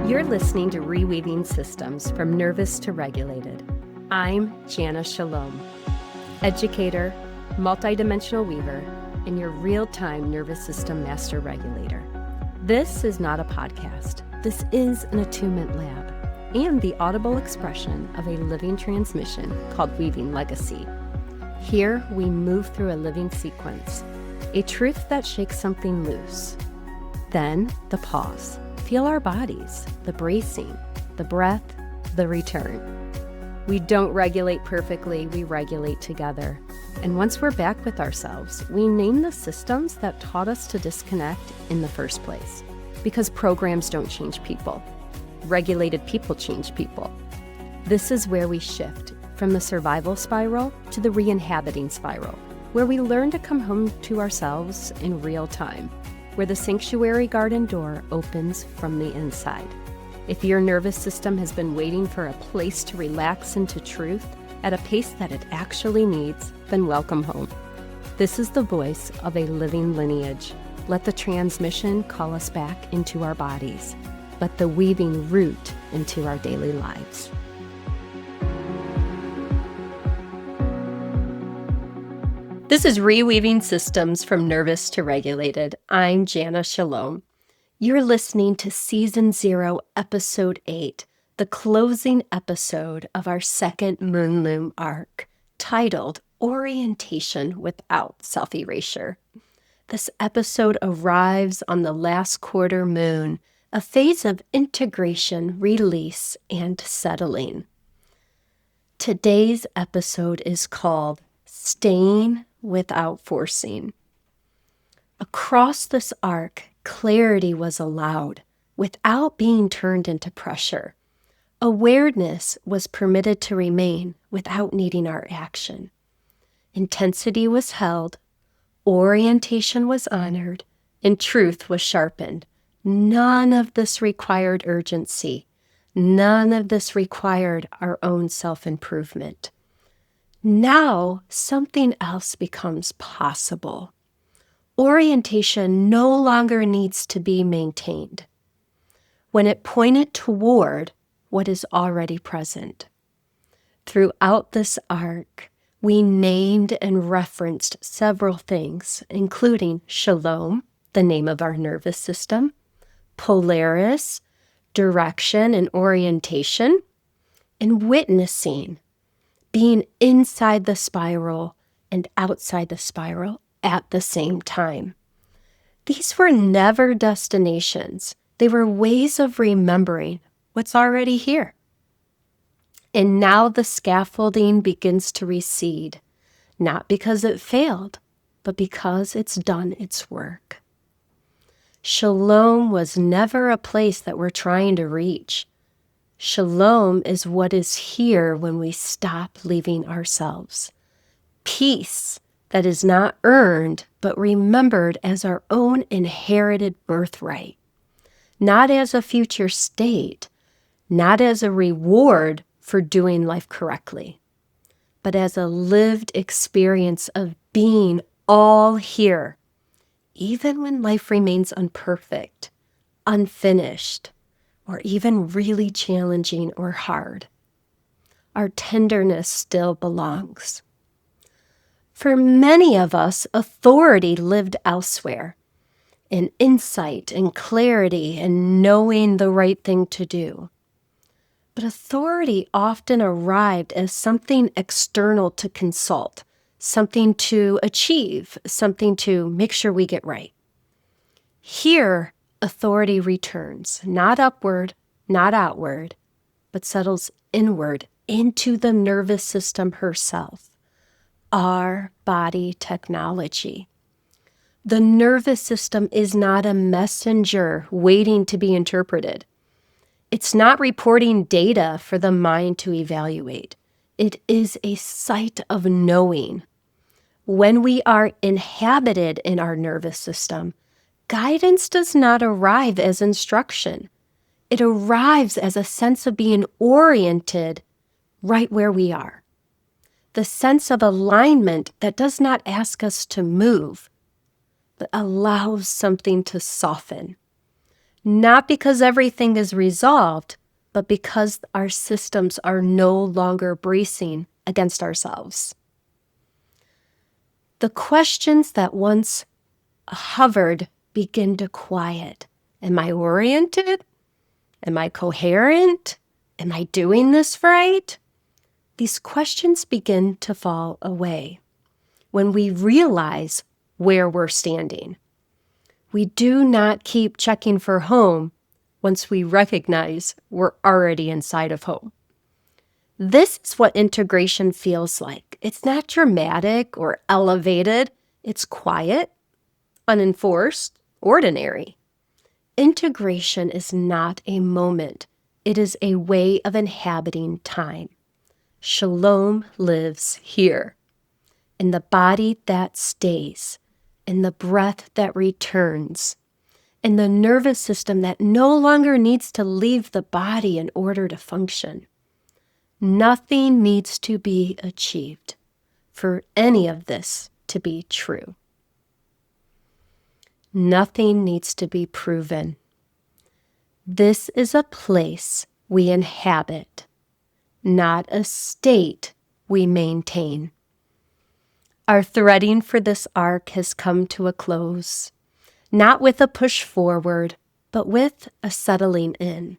You're listening to Reweaving Systems from Nervous to Regulated. I'm Jana Shalom, educator, multidimensional weaver, and your real-time nervous system master regulator. This is not a podcast. This is an attunement lab and the audible expression of a living transmission called Weaving Legacy. Here, we move through a living sequence, a truth that shakes something loose. Then, the pause. Feel our bodies, the bracing, the breath, the return. We don't regulate perfectly, we regulate together. And once we're back with ourselves, we name the systems that taught us to disconnect in the first place. Because programs don't change people. Regulated people change people. This is where we shift from the survival spiral to the re-inhabiting spiral, where we learn to come home to ourselves in real time, where the sanctuary garden door opens from the inside. If your nervous system has been waiting for a place to relax into truth at a pace that it actually needs, then welcome home. This is the voice of a living lineage. Let the transmission call us back into our bodies. Let the weaving root into our daily lives. This is Reweaving Systems from Nervous to Regulated. I'm Jana Shalom. You're listening to Season 0, Episode 8, the closing episode of our Second Moon Loom Arc, titled Orientation Without Self-Erasure. This episode arrives on the last quarter moon, a phase of integration, release, and settling. Today's episode is called Staying Without Forcing. Across this arc, clarity was allowed without being turned into pressure. Awareness was permitted to remain without needing our action. Intensity was held, orientation was honored, and truth was sharpened. None of this required urgency. None of this required our own self-improvement. Now, something else becomes possible. Orientation no longer needs to be maintained when it pointed toward what is already present. Throughout this arc, we named and referenced several things, including Shalom, the name of our nervous system, Polaris, direction and orientation, and witnessing, being inside the spiral and outside the spiral at the same time. These were never destinations. They were ways of remembering what's already here. And now the scaffolding begins to recede, not because it failed, but because it's done its work. Shalom was never a place that we're trying to reach. Shalom is what is here when we stop leaving ourselves. Peace that is not earned, but remembered as our own inherited birthright. Not as a future state, not as a reward for doing life correctly, but as a lived experience of being all here, even when life remains imperfect, unfinished, or even really challenging or hard. Our tenderness still belongs. For many of us, authority lived elsewhere, in insight and clarity and knowing the right thing to do. But authority often arrived as something external to consult, something to achieve, something to make sure we get right. Here, authority returns, not upward, not outward, but settles inward into the nervous system herself, our body technology. The nervous system is not a messenger waiting to be interpreted. It's not reporting data for the mind to evaluate. It is a site of knowing. When we are inhabited in our nervous system, guidance does not arrive as instruction. It arrives as a sense of being oriented right where we are. The sense of alignment that does not ask us to move, but allows something to soften. Not because everything is resolved, but because our systems are no longer bracing against ourselves. The questions that once hovered begin to quiet. Am I oriented? Am I coherent? Am I doing this right? These questions begin to fall away when we realize where we're standing. We do not keep checking for home once we recognize we're already inside of home. This is what integration feels like. It's not dramatic or elevated. It's quiet, unenforced, ordinary. Integration is not a moment. It is a way of inhabiting time. Shalom lives here, in the body that stays, in the breath that returns, in the nervous system that no longer needs to leave the body in order to function. Nothing needs to be achieved for any of this to be true. Nothing needs to be proven. This is a place we inhabit, not a state we maintain. Our threading for this arc has come to a close, not with a push forward, but with a settling in.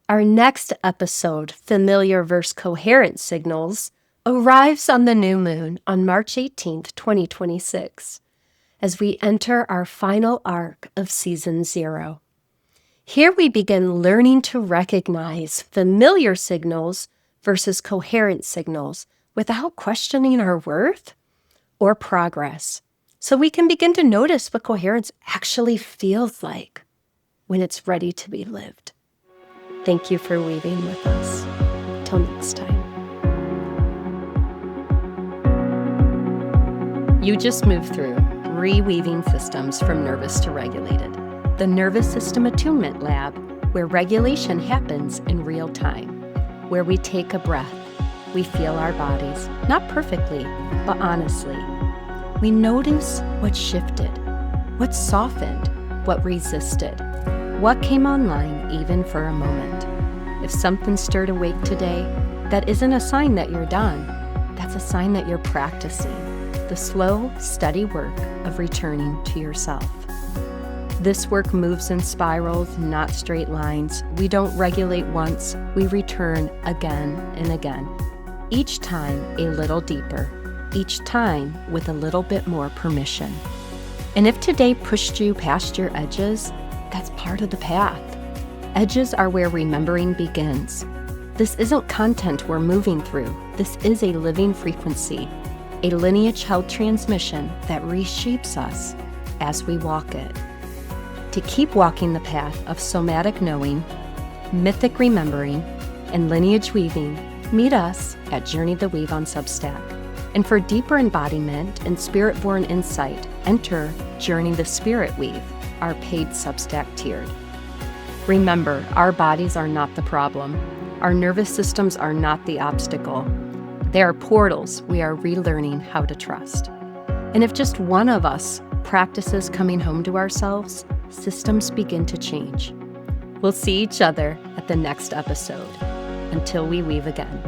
Our next episode, Familiar versus Coherent Signals, arrives on the new moon on March 18th, 2026, as we enter our final arc of Season 0. Here we begin learning to recognize familiar signals versus coherent signals without questioning our worth or progress, so we can begin to notice what coherence actually feels like when it's ready to be lived. Thank you for weaving with us. Till next time. You just moved through Reweaving Systems from Nervous to Regulated, the Nervous System Attunement Lab, where regulation happens in real time, where we take a breath, we feel our bodies, not perfectly, but honestly. We notice what shifted, what softened, what resisted, what came online even for a moment. If something stirred awake today, that isn't a sign that you're done. That's a sign that you're practicing the slow, steady work of returning to yourself. This work moves in spirals, not straight lines. We don't regulate once, we return again and again. Each time a little deeper, each time with a little bit more permission. And if today pushed you past your edges, that's part of the path. Edges are where remembering begins. This isn't content we're moving through. This is a living frequency, a lineage-held transmission that reshapes us as we walk it. To keep walking the path of somatic knowing, mythic remembering, and lineage weaving, meet us at Journey the Weave on Substack. And for deeper embodiment and spirit-born insight, enter Journey the Spirit Weave, our paid Substack tiered. Remember, our bodies are not the problem. Our nervous systems are not the obstacle. They are portals we are relearning how to trust. And if just one of us practices coming home to ourselves, systems begin to change. We'll see each other at the next episode. Until we weave again.